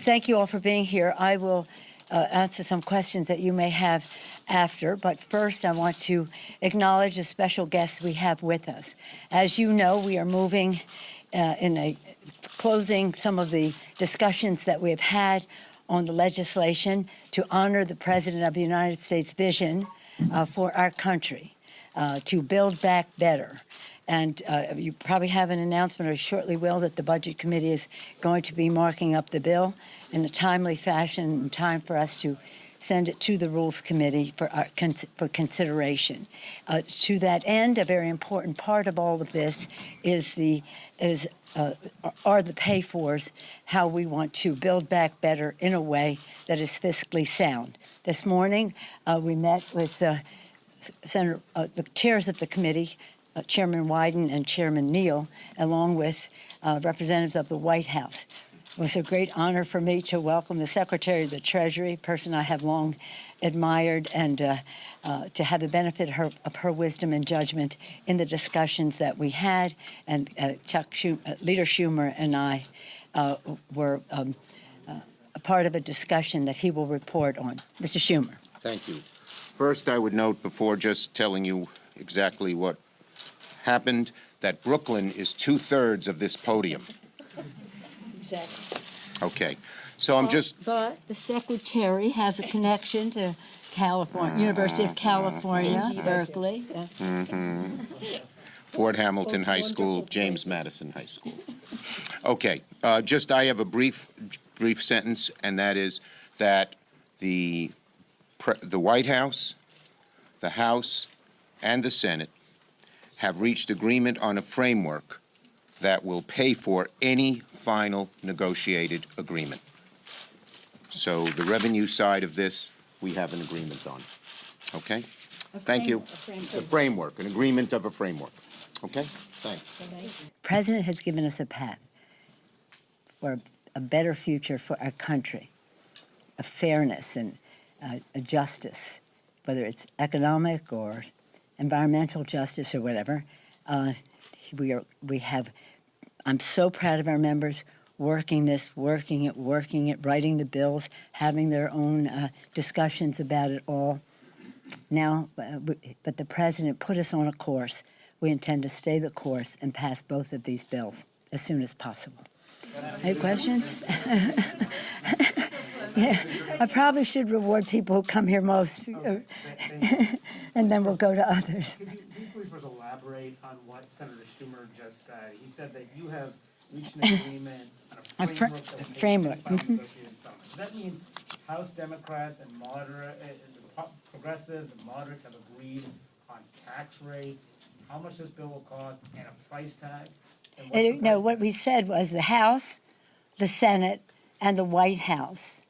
thank you all for being here. I will answer some questions that you may have after, but first I want to acknowledge the special guests we have with us. As you know, we are moving closing some of the discussions that we have had on the legislation to honor the President of the United States vision for our country, to build back better. And you probably have an announcement, or shortly will, that the Budget Committee is going to be marking up the bill in a timely fashion, in time for us to send it to the Rules Committee for consideration. To that end, a very important part of all of this are the pay-fors, how we want to build back better in a way that is fiscally sound. This morning, we met with the chairs of the committee, Chairman Wyden and Chairman Neal, along with representatives of the White House. It was a great honor for me to welcome the Secretary of the Treasury, a person I have long admired, and to have the benefit of her wisdom and judgment in the discussions that we had. And Leader Schumer and I were a part of a discussion that he will report on. Mr. Schumer. Thank you. First, I would note, before just telling you exactly what happened, that Brooklyn is 2/3 of this podium. Exactly. Okay. So I'm just... But the Secretary has a connection to California, University of California, Berkeley. Fort Hamilton High School, James Madison High School. Okay. I have a brief sentence, and that is that the White House, the House, and the Senate have reached agreement on a framework that will pay for any final negotiated agreement. So the revenue side of this, we have an agreement on. Okay? Thank you. It's a framework, an agreement of a framework. Okay? Thanks. The President has given us a path for a better future for our country, a fairness and a justice, whether it's economic or environmental justice or whatever. I'm so proud of our members working it, writing the bills, having their own discussions about it all. Now, but the President put us on a course. We intend to stay the course and pass both of these bills as soon as possible. Any questions? Yeah, I probably should reward people who come here most, and then we'll go to others. Could you please elaborate on what Senator Schumer just said? He said that you have reached an agreement on a framework. Does that mean House Democrats and progressives and moderates have agreed on tax rates, how much this bill will cost, and a price tag? No, what we said was the House, the Senate, and the White House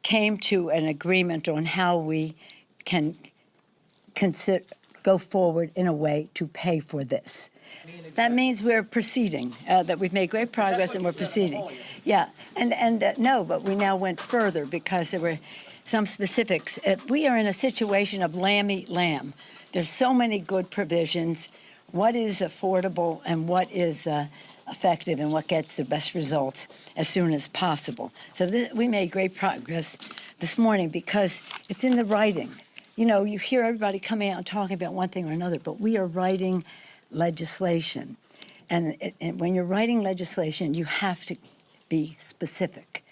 came to an agreement on how we can go forward in a way to pay for this. That means we're proceeding, that we've made great progress and we're proceeding. Yeah, no, but we now went further because there were some specifics. We are in a situation of lamb eat lamb. There's so many good provisions. What is affordable and what is effective and what gets the best results as soon as possible. So we made great progress this morning because it's in the writing. You know, you hear everybody coming out and talking about one thing or another, but we are writing legislation. And when you're writing legislation, you have to be specific.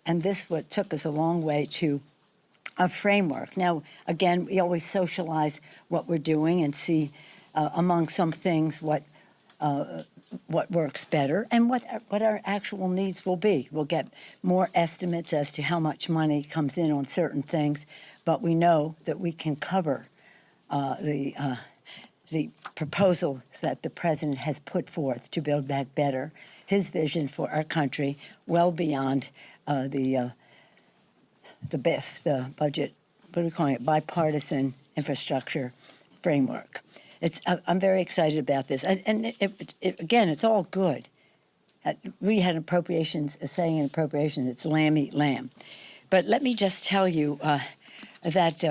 And this what took us a long way to a framework. Now, again, we always socialize what we're doing and see among some things what works better and what our actual needs will be. We'll get more estimates as to how much money comes in on certain things, but we know that we can cover the proposals that the President has put forth to build back better, his vision for our country, well beyond the BIF, the budget, what are we calling it, bipartisan infrastructure framework. I'm very excited about this. And again, it's all good. We had appropriations, a saying in appropriations, it's lamb eat lamb. But let me just tell you that,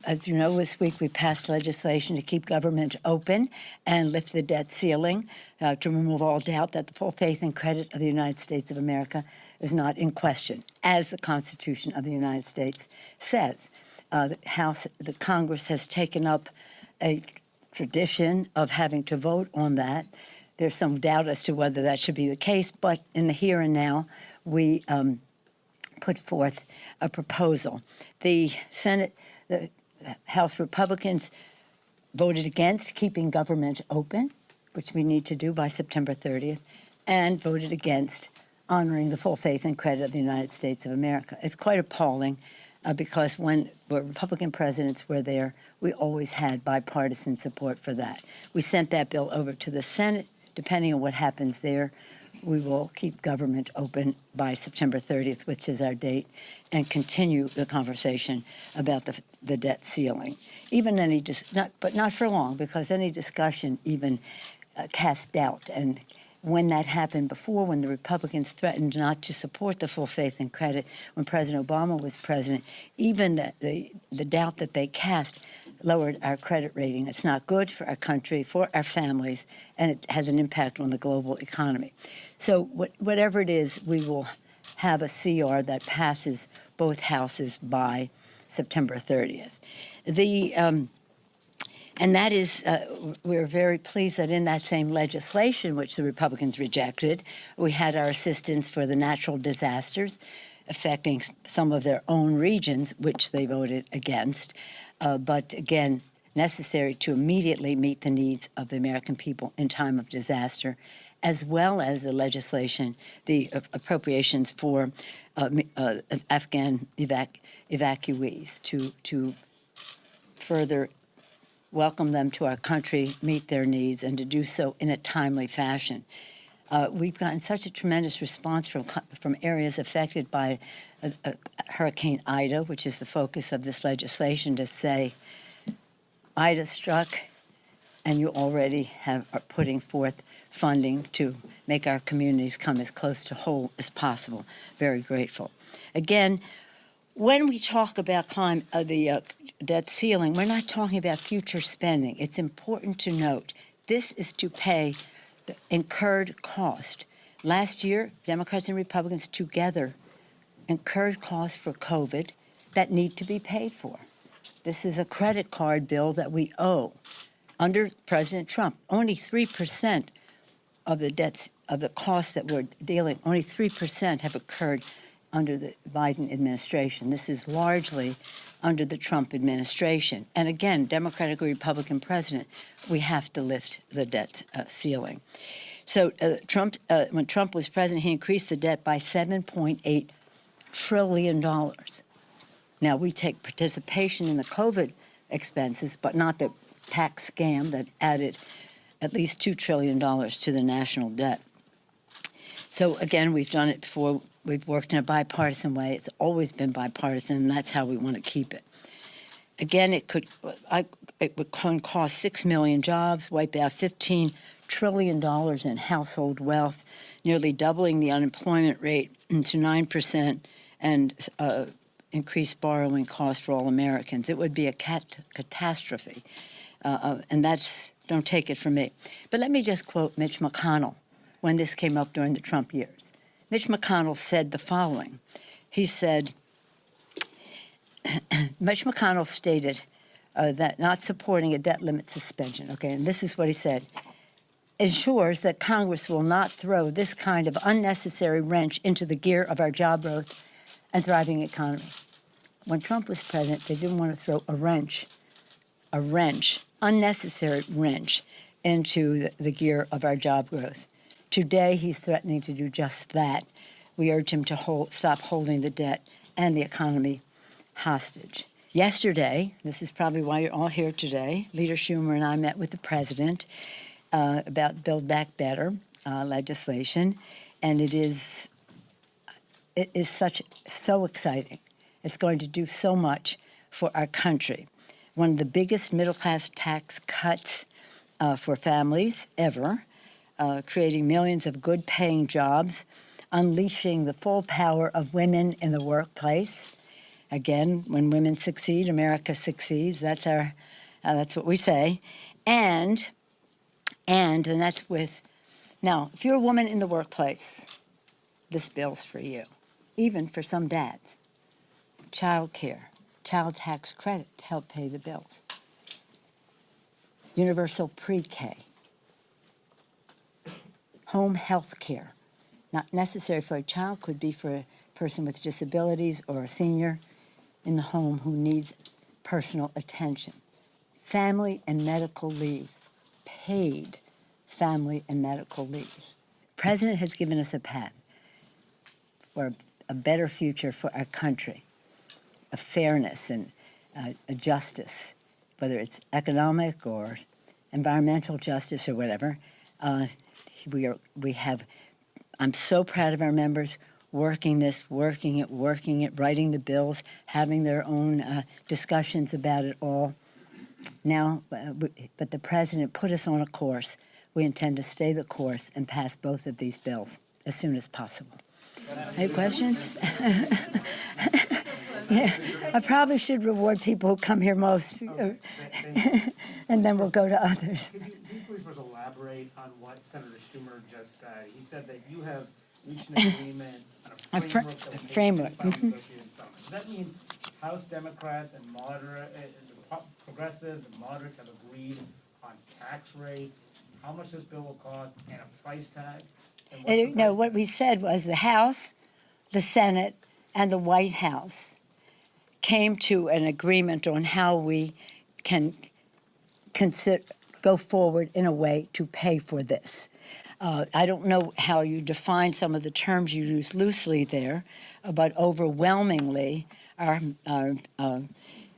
as you know, this week we passed legislation to keep government open and lift the debt ceiling to remove all doubt that the full faith and credit of the United States of America is not in question, as the Constitution of the United States says. The Congress has taken up a tradition of having to vote on that. There's some doubt as to whether that should be the case, but in the here and now, we put forth a proposal. The House Republicans voted against keeping government open, which we need to do by September 30th, and voted against honoring the full faith and credit of the United States of America. It's quite appalling because when Republican presidents were there, we always had bipartisan support for that. We sent that bill over to the Senate. Depending on what happens there, we will keep government open by September 30th, which is our date, and continue the conversation about the debt ceiling. Even but not for long, because any discussion even cast doubt. And when that happened before, when the Republicans threatened not to support the full faith and credit, when President Obama was president, even the doubt that they cast lowered our credit rating. It's not good for our country, for our families, and it has an impact on the global economy. So whatever it is, we will have a CR that passes both houses by September 30th. And that is, we're very pleased that in that same legislation, which the Republicans rejected, we had our assistance for the natural disasters affecting some of their own regions, which they voted against. But again, necessary to immediately meet the needs of the American people in time of disaster, as well as the legislation, the appropriations for Afghan evacuees to further welcome them to our country, meet their needs, and to do so in a timely fashion. We've gotten such a tremendous response from areas affected by Hurricane Ida, which is the focus of this legislation, to say, Ida struck, and you already are putting forth funding to make our communities come as close to whole as possible. Very grateful. Again, when we talk about the debt ceiling, we're not talking about future spending. It's important to note this is to pay the incurred cost. Last year, Democrats and Republicans together incurred costs for COVID that need to be paid for. This is a credit card bill that we owe. Under President Trump, only 3% of the debts, of the costs that we're dealing, only 3% have occurred under the Biden administration. This is largely under the Trump administration. And again, Democratic or Republican president, we have to lift the debt ceiling. So when Trump was president, he increased the debt by $7.8 trillion. Now, we take participation in the COVID expenses, but not the tax scam that added at least $2 trillion to the national debt. So again, we've done it before. We've worked in a bipartisan way. It's always been bipartisan, and that's how we want to keep it. Again, it would cost 6 million jobs, wipe out $15 trillion in household wealth, nearly doubling the unemployment rate to 9%, and increase borrowing costs for all Americans. It would be a catastrophe, and don't take it from me. But let me just quote Mitch McConnell when this came up during the Trump years. Mitch McConnell said the following. He said, Mitch McConnell stated that not supporting a debt limit suspension, okay, and this is what he said, ensures that Congress will not throw this kind of unnecessary wrench into the gear of our job growth and thriving economy. When Trump was president, they didn't want to throw a wrench, unnecessary wrench, into the gear of our job growth. Today, he's threatening to do just that. We urge him to stop holding the debt and the economy hostage. Yesterday, this is probably why you're all here today, Leader Schumer and I met with the president about Build Back Better legislation, and it is so exciting. It's going to do so much for our country. One of the biggest middle-class tax cuts for families ever, creating millions of good-paying jobs, unleashing the full power of women in the workplace. Again, when women succeed, America succeeds. That's what we say. And that's with, now, if you're a woman in the workplace, this bill's for you. even for some dads. Child care, child tax credit to help pay the bills. Universal pre-K. Home health care, not necessary for a child, could be for a person with disabilities or a senior in the home who needs personal attention. Family and medical leave, paid family and medical leave. The President has given us a path for a better future for our country, a fairness and a justice, whether it's economic or environmental justice or whatever. We have. I'm so proud of our members working it, writing the bills, having their own discussions about it all. Now, but the president put us on a course. We intend to stay the course and pass both of these bills as soon as possible. Any questions? Yeah, I probably should reward people who come here most, and then we'll go to others. Could you please first elaborate on what Senator Schumer just said? He said that you have reached an agreement on a framework that would framework, make negotiated settlement. Does that mean House Democrats and progressives and moderates have agreed on tax rates, how much this bill will cost, and a price tag? And what's the No, price what tag? we said was the House, the Senate, and the White House came to an agreement on how we can go forward in a way to pay for this. I don't know how you define some of the terms you use loosely there, but overwhelmingly, our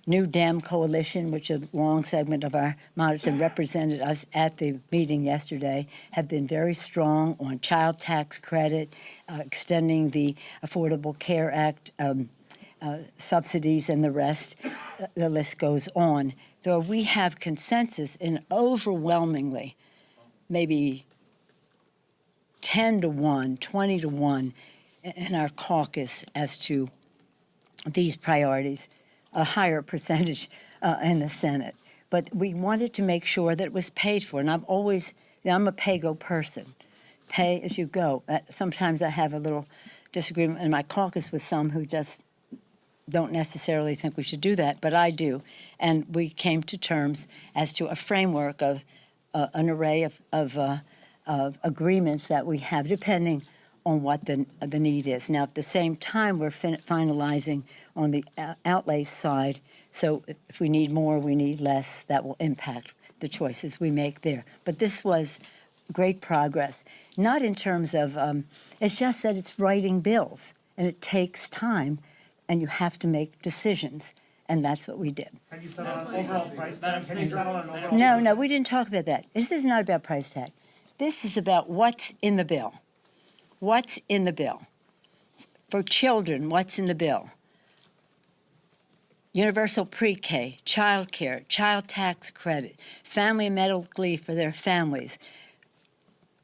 New Dem coalition, which a long segment of our moderates and represented us at the meeting yesterday, have been very strong on child tax credit, extending the Affordable Care Act subsidies and the rest. The list goes on. Though we have consensus in overwhelmingly, maybe 10 to 1, 20 to 1 in our caucus as to these priorities, a higher percentage in the Senate. But we wanted to make sure that it was paid for. And I'm a pay-go person. Pay as you go. Sometimes I have a little disagreement in my caucus with some who just don't necessarily think we should do that, but I do. And we came to terms as to a framework of an array of agreements that we have, depending on what the need is. Now, at the same time, we're finalizing on the outlay side. So if we need more, we need less. That will impact the choices we make there. But this was great progress, not in terms of, it's just that it's writing bills, and it takes time, and you have to make decisions, and that's what we did. Can you settle on an overall price tag? Can you settle on an overall? No, we didn't talk about that. This is not about price tag. This is about what's in the bill. What's in the bill? For children, what's in the bill? Universal pre-K, child care, child tax credit, family and medical leave for their families,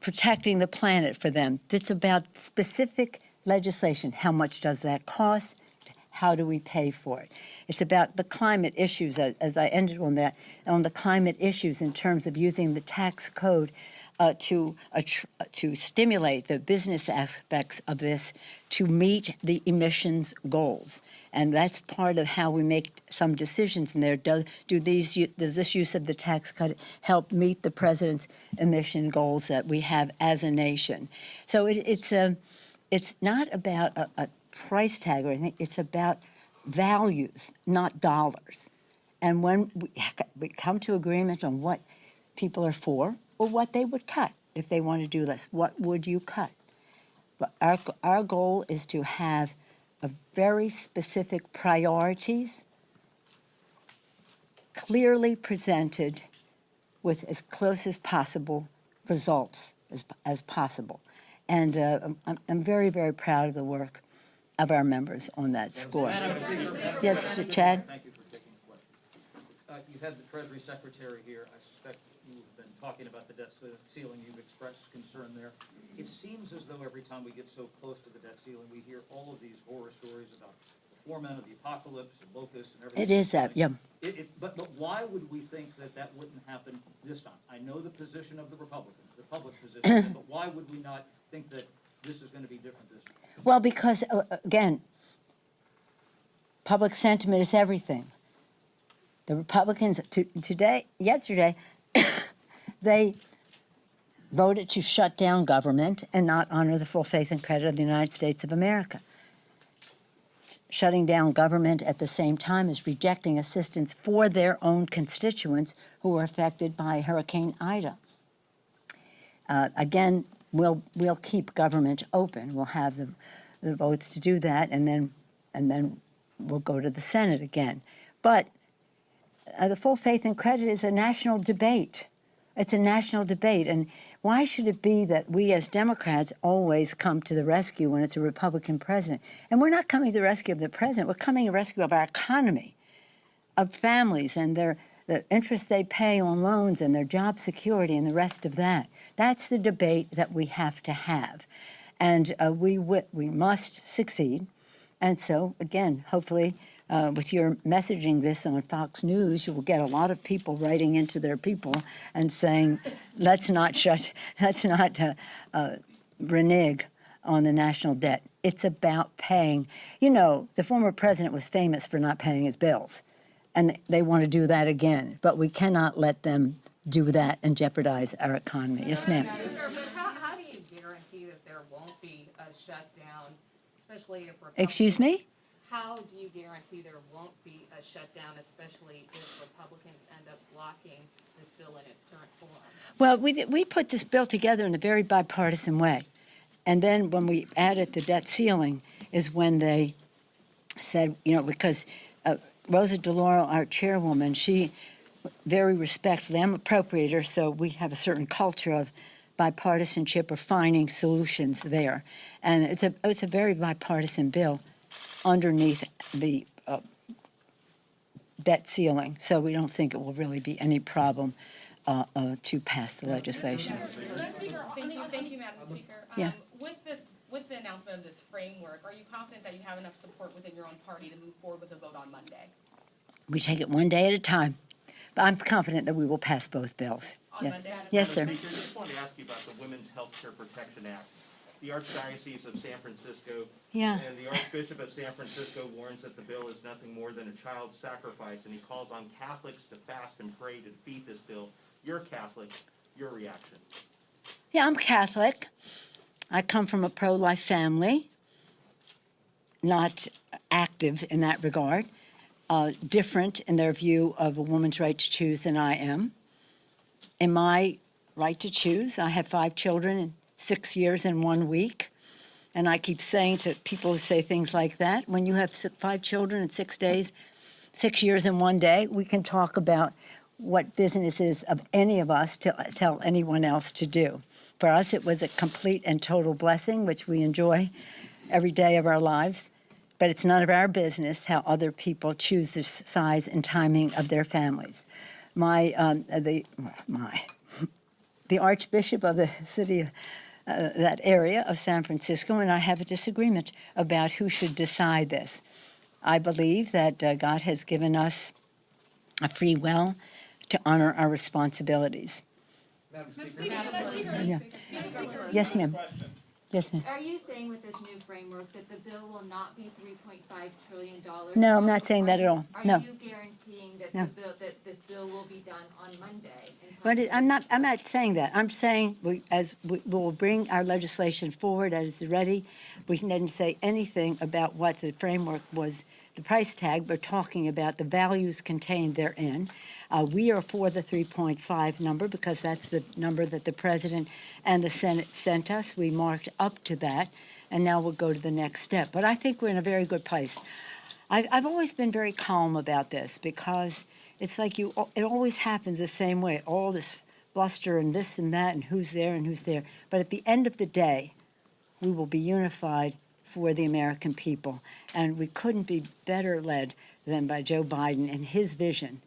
protecting the planet for them. It's about specific legislation. How much does that cost? How do we pay for it? It's about the climate issues, as I ended on that, on the climate issues in terms of using the tax code to stimulate the business aspects of this to meet the emissions goals. And that's part of how we make some decisions in there. Does this use of the tax cut help meet the president's emission goals that we have as a nation? So it's not about a price tag or anything. It's about values, not dollars. And when we come to agreement on what people are for or what they would cut if they want to do less, what would you cut? But our goal is to have a very specific priorities clearly presented with as close as possible results as possible. And I'm very, very proud of the work of our members on that score. Yes, Chad? Thank you for taking the question. You had the Treasury Secretary here. I suspect you've been talking about the debt ceiling. You've expressed concern there. It seems as though every time we get so close to the debt ceiling, we hear all of these horror stories about the foreman of the apocalypse and locusts and everything. It is that, yeah. But why would we think that that wouldn't happen this time? I know the position of the Republicans, the public position, but why would we not think that this is going to be different this year? Well, because, again, public sentiment is everything. The Republicans yesterday, they voted to shut down government and not honor the full faith and credit of the United States of America. Shutting down government at the same time is rejecting assistance for their own constituents who were affected by Hurricane Ida. Again, we'll keep government open. We'll have the votes to do that, and then we'll go to the Senate again. But the full faith and credit is a national debate. It's a national debate, and why should it be that we as Democrats always come to the rescue when it's a Republican president? And we're not coming to the rescue of the president. We're coming to the rescue of our economy, of families and the interest they pay on loans and their job security and the rest of that. That's the debate that we have to have. And we must succeed. And so, again, hopefully, with your messaging this on Fox News, you will get a lot of people writing into their people and saying, let's not renege on the national debt. It's about paying. You know, the former president was famous for not paying his bills, and they want to do that again. But we cannot let them do that and jeopardize our economy. Yes, ma'am. But how do you guarantee that there won't be a shutdown, especially if Republicans... Excuse me? How do you guarantee there won't be a shutdown, especially if Republicans end up blocking this bill in its current form? Well, we put this bill together in a very bipartisan way. And then when we added the debt ceiling is when they said, you know, because Rosa DeLauro, our chairwoman, she very respectfully, I'm appropriator, so we have a certain culture of bipartisanship or finding solutions there. And it's a very bipartisan bill underneath the debt ceiling, so we don't think it will really be any problem to pass the legislation. Thank you, Madam Speaker. Yeah. With the announcement of this framework, are you confident that you have enough support within your own party to move forward with a vote on Monday? We take it one day at a time, but I'm confident that we will pass both bills. On Monday? Yes, sir. Madam Speaker, I just wanted to ask you about the Women's Health Care Protection Act. The Archdiocese of San Francisco Yeah. and the Archbishop of San Francisco warns that the bill is nothing more than a child sacrifice, and he calls on Catholics to fast and pray to defeat this bill. You're Catholic. Your reaction? Yeah, I'm Catholic. I come from a pro-life family, not active in that regard, different in their view of a woman's right to choose than I am. In my right to choose, I have 5 children in 6 years and 1 week. And I keep saying to people who say things like that, when you have 5 children in 6 days, 6 years and 1 day, we can talk about what business is of any of us to tell anyone else to do. For us, it was a complete and total blessing, which we enjoy every day of our lives. But it's none of our business how other people choose the size and timing of their families. The Archbishop of the city of that area of San Francisco and I have a disagreement about who should decide this. I believe that God has given us a free will to honor our responsibilities. Madam Madam Speaker? Speaker, Yeah. Madam Speaker, Yes, ma'am. Yes, ma'am. Are you saying with this new framework that the bill will not be $3.5 trillion? No, I'm not saying that at all. No. Are you guaranteeing that No. that this bill will be done on Monday? in time But for I'm this- not saying that. I'm saying we will bring our legislation forward as it's ready. We didn't say anything about what the framework was, the price tag. We're talking about the values contained therein. We are for the 3.5 number because that's the number that the President and the Senate sent us. We marked up to that, and now we'll go to the next step. But I think we're in a very good place. I've always been very calm about this because it's like it always happens the same way, all this bluster and this and that and who's there and who's there. But at the end of the day, we will be unified for the American people. And we couldn't be better led than by Joe Biden and his vision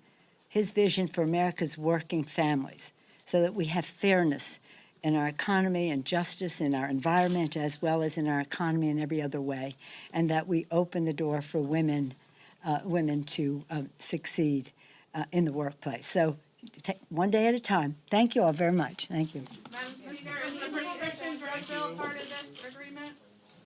for America's working families so that we have fairness in our economy and justice in our environment as well as in our economy in every other way, and that we open the door for women to succeed in the workplace. So take one day at a time. Thank you all very much. Thank you. Madam Speaker, is the prescription drug drug bill part of this agreement?